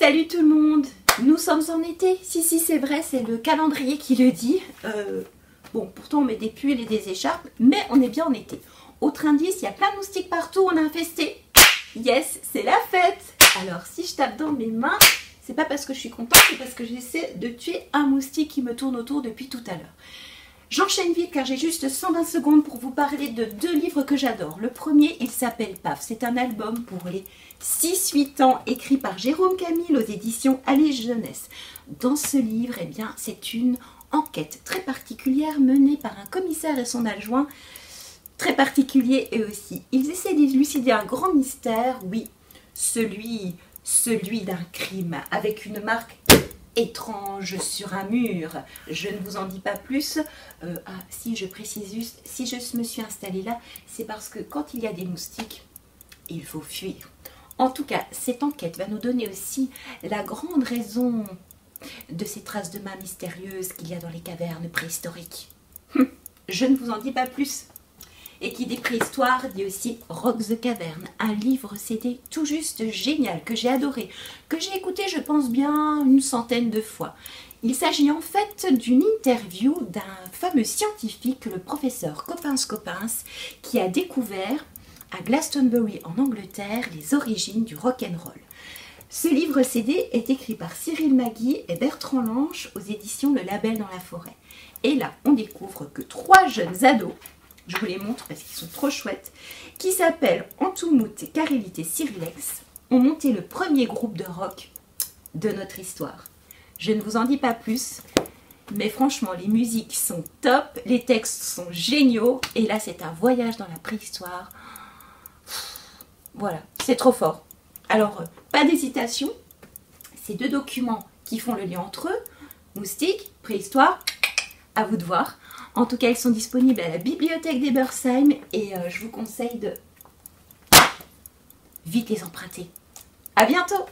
Salut tout le monde, nous sommes en été. Si c'est vrai, c'est le calendrier qui le dit. Bon, pourtant on met des pulls et des écharpes, mais on est bien en été. Autre indice, il y a plein de moustiques partout, on a infesté. Yes, c'est la fête. Alors si je tape dans mes mains, c'est pas parce que je suis contente, c'est parce que j'essaie de tuer un moustique qui me tourne autour depuis tout à l'heure. J'enchaîne vite car j'ai juste 120 secondes pour vous parler de deux livres que j'adore. Le premier, il s'appelle Paf. C'est un album pour les 6-8 ans écrit par Jérôme Camille aux éditions Allez Jeunesse. Dans ce livre, eh bien, c'est une enquête très particulière menée par un commissaire et son adjoint, très particulier eux aussi. Ils essaient d'élucider un grand mystère, oui, celui d'un crime avec une marque étrange sur un mur. Je ne vous en dis pas plus. Si je précise juste, si je me suis installée là, c'est parce que quand il y a des moustiques, il faut fuir. En tout cas, cette enquête va nous donner aussi la grande raison de ces traces de mains mystérieuses qu'il y a dans les cavernes préhistoriques. Je ne vous en dis pas plus. Et qui dit préhistoire dit aussi Rock the Cavern, un livre CD tout juste génial que j'ai adoré, que j'ai écouté je pense bien une centaine de fois. Il s'agit en fait d'une interview d'un fameux scientifique, le professeur Coppens, qui a découvert à Glastonbury en Angleterre les origines du rock'n'roll. Ce livre CD est écrit par Cyril Magui et Bertrand Lanche aux éditions Le Label dans la forêt. Et là, on découvre que 3 jeunes ados, je vous les montre parce qu'ils sont trop chouettes, qui s'appellent Antumut, Karilit et Cyrilex, ont monté le premier groupe de rock de notre histoire. Je ne vous en dis pas plus, mais franchement, les musiques sont top, les textes sont géniaux, et là, c'est un voyage dans la préhistoire. Voilà, c'est trop fort. Alors, pas d'hésitation, ces deux documents qui font le lien entre eux, moustiques, préhistoire, à vous de voir. En tout cas, ils sont disponibles à la bibliothèque d'Ebersheim et je vous conseille de vite les emprunter. À bientôt!